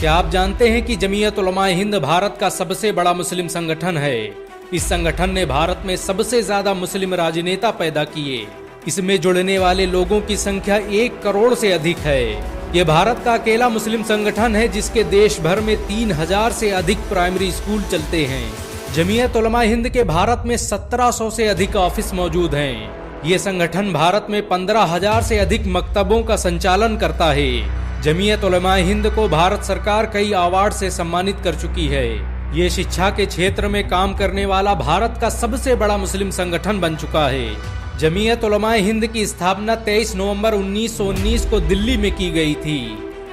क्या आप जानते हैं कि जमीयत उलमा हिंद भारत का सबसे बड़ा मुस्लिम संगठन है। इस संगठन ने भारत में सबसे ज्यादा मुस्लिम राजनेता पैदा किए। इसमें जुड़ने वाले लोगों की संख्या 1 करोड़ से अधिक है। ये भारत का अकेला मुस्लिम संगठन है जिसके देश भर में 3000 से अधिक प्राइमरी स्कूल चलते हैं। जमीयत उलमा हिंद के भारत में 1700 से अधिक ऑफिस मौजूद हैं। ये संगठन भारत में 15,000 से अधिक मकतबों का संचालन करता है। जमीयत उलमा हिंद को भारत सरकार कई अवार्ड से सम्मानित कर चुकी है। ये शिक्षा के क्षेत्र में काम करने वाला भारत का सबसे बड़ा मुस्लिम संगठन बन चुका है। जमीयत उलमा हिंद की स्थापना 23 नवंबर 1919 को दिल्ली में की गई थी।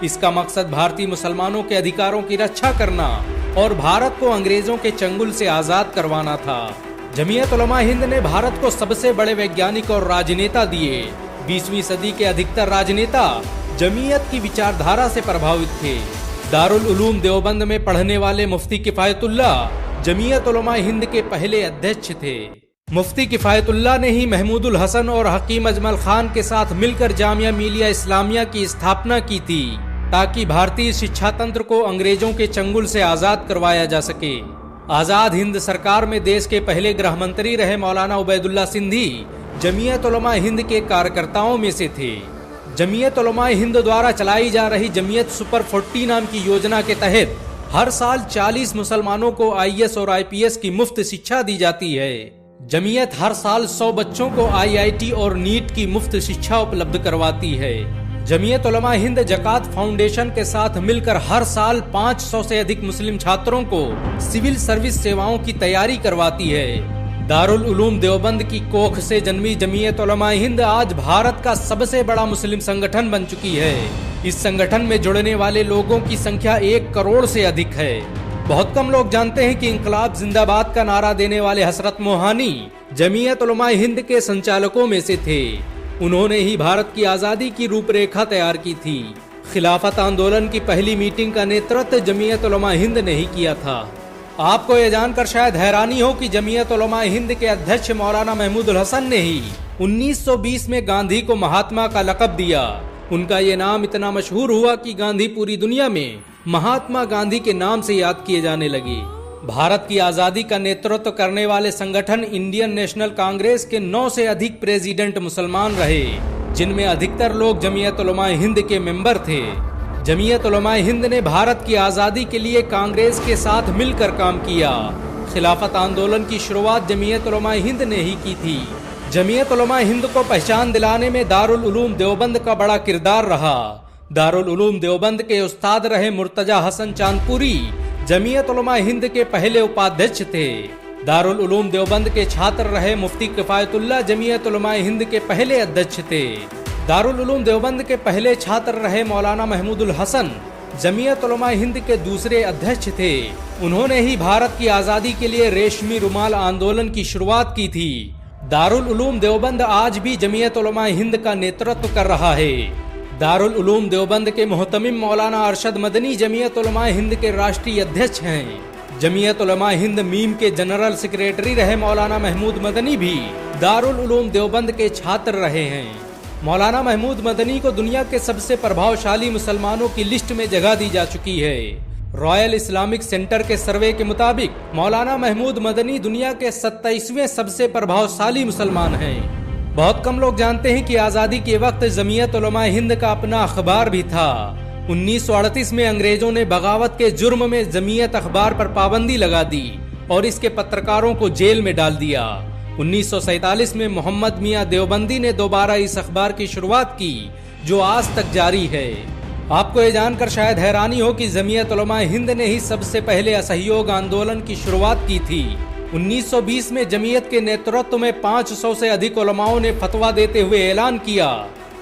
इसका मकसद भारतीय मुसलमानों के अधिकारों की रक्षा करना और भारत को अंग्रेजों के चंगुल से आजाद करवाना था। जमीयत उलमा हिंद ने भारत को सबसे बड़े वैज्ञानिक और राजनेता दिए। 20वीं सदी के अधिकतर राजनेता जमीयत की विचारधारा से प्रभावित थे। दारुल उलूम देवबंद में पढ़ने वाले मुफ्ती किफायतुल्लाह जमीयत उलमा हिंद के पहले अध्यक्ष थे। मुफ्ती किफायतुल्लाह ने ही महमूदुल हसन और हकीम अजमल खान के साथ मिलकर जामिया मिलिया इस्लामिया की स्थापना की थी ताकि भारतीय शिक्षा तंत्र को अंग्रेजों के चंगुल से आजाद करवाया जा सके। आजाद हिंद सरकार में देश के पहले गृह मंत्री रहे मौलाना उबैदुल्ला सिंधी जमीयत उलमा हिंद के कार्यकर्ताओं में से थे। जमीयत उलमा हिंद द्वारा चलाई जा रही जमीयत सुपर 40 नाम की योजना के तहत हर साल 40 मुसलमानों को IAS और IPS की मुफ्त शिक्षा दी जाती है। जमीयत हर साल 100 बच्चों को IIT और नीट की मुफ्त शिक्षा उपलब्ध करवाती है। जमीयत उलमा हिंद जकात फाउंडेशन के साथ मिलकर हर साल 500 से अधिक मुस्लिम छात्रों को सिविल सर्विस सेवाओं की तैयारी करवाती है। दारुल उलूम देवबंद की कोख से जन्मी जमीयत उलमा हिंद आज भारत का सबसे बड़ा मुस्लिम संगठन बन चुकी है। इस संगठन में जुड़ने वाले लोगों की संख्या 1 करोड़ से अधिक है। बहुत कम लोग जानते हैं कि इंकलाब जिंदाबाद का नारा देने वाले हसरत मोहानी जमीयत उलमा हिंद के संचालकों में से थे। उन्होंने ही भारत की आजादी की रूपरेखा तैयार की थी। खिलाफत आंदोलन की पहली मीटिंग का नेतृत्व जमीयत उलमा हिंद ने ही किया था। आपको ये जानकर शायद हैरानी हो कि जमीयत उलमा हिंद के अध्यक्ष मौलाना महमूदुल हसन ने ही 1920 में गांधी को महात्मा का लक़ब दिया। उनका ये नाम इतना मशहूर हुआ कि गांधी पूरी दुनिया में महात्मा गांधी के नाम से याद किए जाने लगे। भारत की आजादी का नेतृत्व करने वाले संगठन इंडियन नेशनल कांग्रेस के 9 से अधिक प्रेसिडेंट मुसलमान रहे, जिनमें अधिकतर लोग जमीयत उलमा हिंद के मेंबर थे। जमीयत उलमा हिंद ने भारत की आजादी के लिए कांग्रेस के साथ मिलकर काम किया। खिलाफत आंदोलन की शुरुआत जमीयत उलमा हिंद ने ही की थी। जमीयत उलमा हिंद को पहचान दिलाने में दारुल उलूम देवबंद का बड़ा किरदार रहा। दारुल उलूम देवबंद के उस्ताद रहे मुर्तजा हसन चांदपुरी जमीयत उलमा हिंद के पहले उपाध्यक्ष थे। दारुल उलूम देवबंद के छात्र रहे मुफ्ती किफायतुल्लाह जमीयत उलमा हिंद के पहले अध्यक्ष थे। दारुल उलूम देवबंद के पहले छात्र रहे मौलाना महमूदुल हसन जमीयत उलमा हिंद के दूसरे अध्यक्ष थे। उन्होंने ही भारत की आजादी के लिए रेशमी रुमाल आंदोलन की शुरुआत की थी। दारुल उलूम देवबंद आज भी जमीयत उलमा हिंद का नेतृत्व कर रहा है। दारुल उलूम देवबंद के मोहतमिम मौलाना अरशद मदनी जमीयत उलमा हिंद के राष्ट्रीय अध्यक्ष हैं। जमीयत उलमा हिंद मीम के जनरल सेक्रेटरी रहे मौलाना महमूद मदनी भी दारुल उलूम देवबंद के छात्र रहे हैं। मौलाना महमूद मदनी को दुनिया के सबसे प्रभावशाली मुसलमानों की लिस्ट में जगह दी जा चुकी है। रॉयल इस्लामिक सेंटर के सर्वे के मुताबिक मौलाना महमूद मदनी दुनिया के 27वें सबसे प्रभावशाली मुसलमान हैं। बहुत कम लोग जानते हैं कि आजादी के वक्त जमीयत उलमा हिंद का अपना अखबार भी था। 1938 में अंग्रेजों ने बगावत के जुर्म में जमीयत अखबार पर पाबंदी लगा दी और इसके पत्रकारों को जेल में डाल दिया। 1947 में मोहम्मद मियां देवबंदी ने दोबारा इस अखबार की शुरुआत की जो आज तक जारी है। आपको ये जानकर शायद हैरानी हो कि जमीयत उलमा हिंद ने ही सबसे पहले असहयोग आंदोलन की शुरुआत की थी। 1920 में जमीयत के नेतृत्व में 500 से अधिक उलमाओं ने फतवा देते हुए ऐलान किया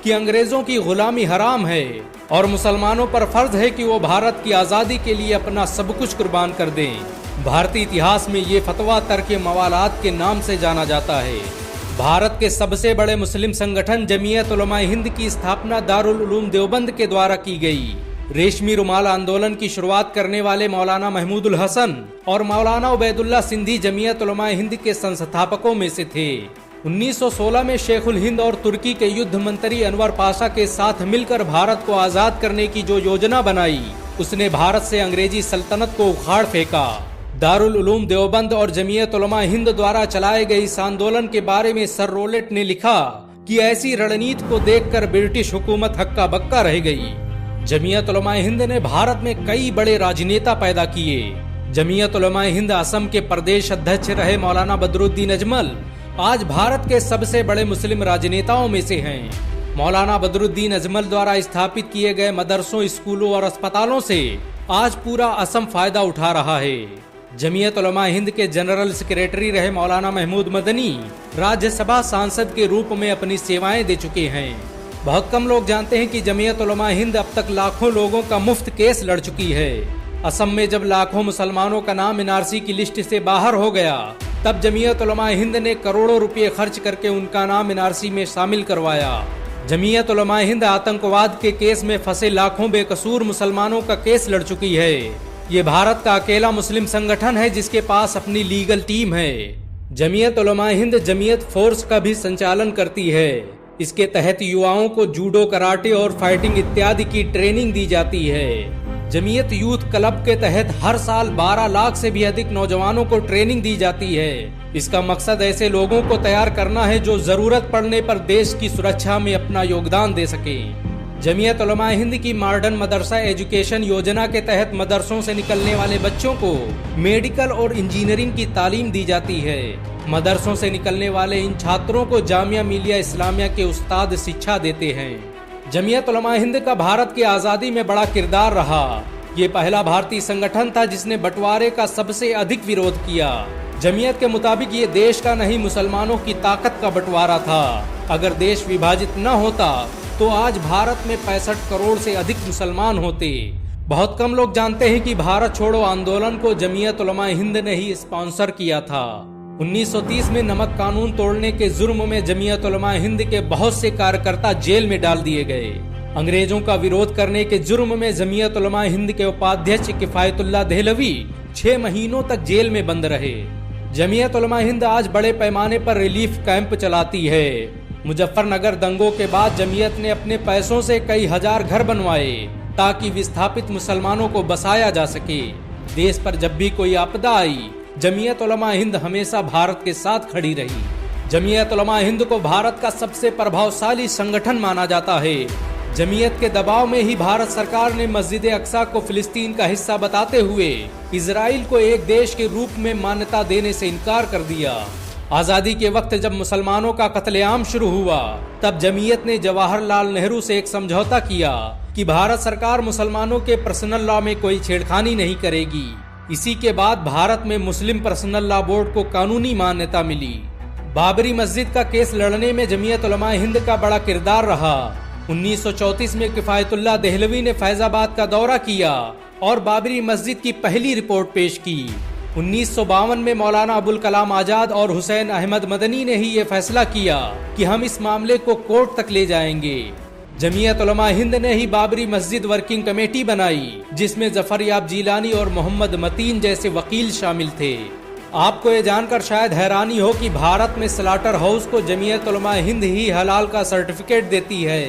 कि अंग्रेजों की गुलामी हराम है और मुसलमानों पर फर्ज है कि वो भारत की आजादी के लिए अपना सब कुछ कुर्बान कर दें। भारतीय इतिहास में ये फतवा तर्क मवालात के नाम से जाना जाता है। भारत के सबसे बड़े मुस्लिम संगठन जमीयत उलमा हिंद की स्थापना दारुल उलूम देवबंद के द्वारा की गई। रेशमी रुमाल आंदोलन की शुरुआत करने वाले मौलाना महमूदुल हसन और मौलाना उबैदुल्ला सिंधी जमीयत उलमा हिंद के संस्थापकों में से थे। 1916 में शेखुल हिंद और तुर्की के युद्ध मंत्री अनवर पाशा के साथ मिलकर भारत को आजाद करने की जो योजना बनाई उसने भारत से अंग्रेजी सल्तनत को उखाड़ फेंका। दारुल उलूम देवबंद और जमीयत उलमा हिंद द्वारा चलाए गए इस आंदोलन के बारे में सर रोलेट ने लिखा कि ऐसी रणनीति को देखकर ब्रिटिश हुकूमत हक्का बक्का रह गई। जमीयत उलमा हिंद ने भारत में कई बड़े राजनेता पैदा किए। जमीयत उलमा हिंद असम के प्रदेश अध्यक्ष रहे मौलाना बदरुद्दीन अजमल आज भारत के सबसे बड़े मुस्लिम राजनेताओं में से हैं। मौलाना बदरुद्दीन अजमल द्वारा स्थापित किए गए मदरसों, स्कूलों और अस्पतालों से आज पूरा असम फायदा उठा रहा है। जमीयत उलमा हिंद के जनरल सेक्रेटरी रहे मौलाना महमूद मदनी राज्यसभा सांसद के रूप में अपनी सेवाएं दे चुके हैं। बहुत कम लोग जानते हैं कि जमीयत उलमा हिंद अब तक लाखों लोगों का मुफ्त केस लड़ चुकी है। असम में जब लाखों मुसलमानों का नाम एनआरसी की लिस्ट से बाहर हो गया, तब जमीयत उलमा हिंद ने करोड़ों रुपए खर्च करके उनका नाम एनआरसी में शामिल करवाया। जमीयत उलमा हिंद आतंकवाद के केस में फंसे लाखों बेकसूर मुसलमानों का केस लड़ चुकी है। ये भारत का अकेला मुस्लिम संगठन है जिसके पास अपनी लीगल टीम है। जमीयत उलमा हिंद जमीयत फोर्स का भी संचालन करती है। इसके तहत युवाओं को जूडो, कराटे और फाइटिंग इत्यादि की ट्रेनिंग दी जाती है। जमीयत यूथ क्लब के तहत हर साल 12 लाख से भी अधिक नौजवानों को ट्रेनिंग दी जाती है। इसका मकसद ऐसे लोगों को तैयार करना है जो जरूरत पड़ने पर देश की सुरक्षा में अपना योगदान दे सके। जमीयत उलमा हिंद की मॉडर्न मदरसा एजुकेशन योजना के तहत मदरसों से निकलने वाले बच्चों को मेडिकल और इंजीनियरिंग की तालीम दी जाती है। मदरसों से निकलने वाले इन छात्रों को जामिया मिलिया इस्लामिया के उस्ताद शिक्षा देते हैं। जमीयत उलमा हिंद का भारत की आजादी में बड़ा किरदार रहा। ये पहला भारतीय संगठन था जिसने बंटवारे का सबसे अधिक विरोध किया। जमीयत के मुताबिक ये देश का नहीं, मुसलमानों की ताकत का बंटवारा था। अगर देश विभाजित न होता तो आज भारत में 65 करोड़ से अधिक मुसलमान होते। बहुत कम लोग जानते हैं कि भारत छोड़ो आंदोलन को जमीयत उलमा हिंद ने ही स्पॉन्सर किया था। 1930 में नमक कानून तोड़ने के जुर्म में जमीयत उलमा हिंद के बहुत से कार्यकर्ता जेल में डाल दिए गए। अंग्रेजों का विरोध करने के जुर्म में जमीयत उलमा हिंद के उपाध्यक्ष किफायतुल्लाह देहलवी 6 महीनों तक जेल में बंद रहे। जमीयत उलमा हिंद आज बड़े पैमाने पर रिलीफ कैंप चलाती है। मुजफ्फरनगर दंगों के बाद जमीयत ने अपने पैसों से कई हजार घर बनवाए ताकि विस्थापित मुसलमानों को बसाया जा सके। देश पर जब भी कोई आपदा आई, जमीयत उलमा हिंद हमेशा भारत के साथ खड़ी रही। जमीयत उलमा हिंद को भारत का सबसे प्रभावशाली संगठन माना जाता है। जमीयत के दबाव में ही भारत सरकार ने मस्जिद अक्सा को फिलिस्तीन का हिस्सा बताते हुए इजराइल को एक देश के रूप में मान्यता देने से इनकार कर दिया। आजादी के वक्त जब मुसलमानों का कत्लेआम शुरू हुआ, तब जमीयत ने जवाहरलाल नेहरू से एक समझौता किया कि भारत सरकार मुसलमानों के पर्सनल लॉ में कोई छेड़खानी नहीं करेगी। इसी के बाद भारत में मुस्लिम पर्सनल लॉ बोर्ड को कानूनी मान्यता मिली। बाबरी मस्जिद का केस लड़ने में जमीयत उलमा हिंद का बड़ा किरदार रहा। 1934 में किफायतुल्लाह देहलवी ने फैजाबाद का दौरा किया और बाबरी मस्जिद की पहली रिपोर्ट पेश की। 1952 में मौलाना अबुल कलाम आजाद और हुसैन अहमद मदनी ने ही ये फैसला किया कि हम इस मामले को कोर्ट तक ले जाएंगे। जमीयत उलमा हिंद ने ही बाबरी मस्जिद वर्किंग कमेटी बनाई, जिसमें जफर याब जीलानी और मोहम्मद मतीन जैसे वकील शामिल थे। आपको ये जानकर शायद हैरानी हो कि भारत में स्लाटर हाउस को जमीयत उलमा हिंद ही हलाल का सर्टिफिकेट देती है।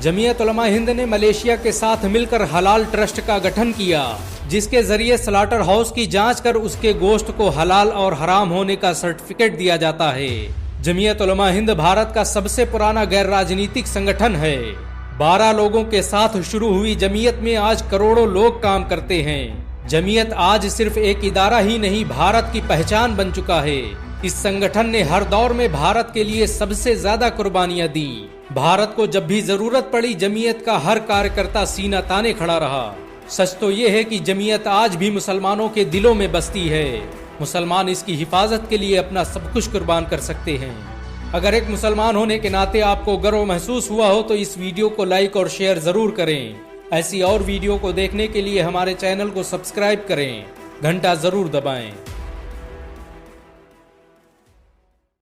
जमीयत उलमा हिंद ने मलेशिया के साथ मिलकर हलाल ट्रस्ट का गठन किया, जिसके जरिए स्लाटर हाउस की जांच कर उसके गोश्त को हलाल और हराम होने का सर्टिफिकेट दिया जाता है। जमीयत उलमा हिंद भारत का सबसे पुराना गैर राजनीतिक संगठन है। 12 लोगों के साथ शुरू हुई जमीयत में आज करोड़ों लोग काम करते हैं। जमीयत आज सिर्फ एक इदारा ही नहीं, भारत की पहचान बन चुका है। इस संगठन ने हर दौर में भारत के लिए सबसे ज्यादा कुर्बानियां दी। भारत को जब भी जरूरत पड़ी, जमीयत का हर कार्यकर्ता सीना ताने खड़ा रहा। सच तो ये है कि जमीयत आज भी मुसलमानों के दिलों में बसती है। मुसलमान इसकी हिफाजत के लिए अपना सब कुछ कुर्बान कर सकते हैं। अगर एक मुसलमान होने के नाते आपको गर्व महसूस हुआ हो तो इस वीडियो को लाइक और शेयर जरूर करें। ऐसी और वीडियो को देखने के लिए हमारे चैनल को सब्सक्राइब करें, घंटा जरूर दबाएं।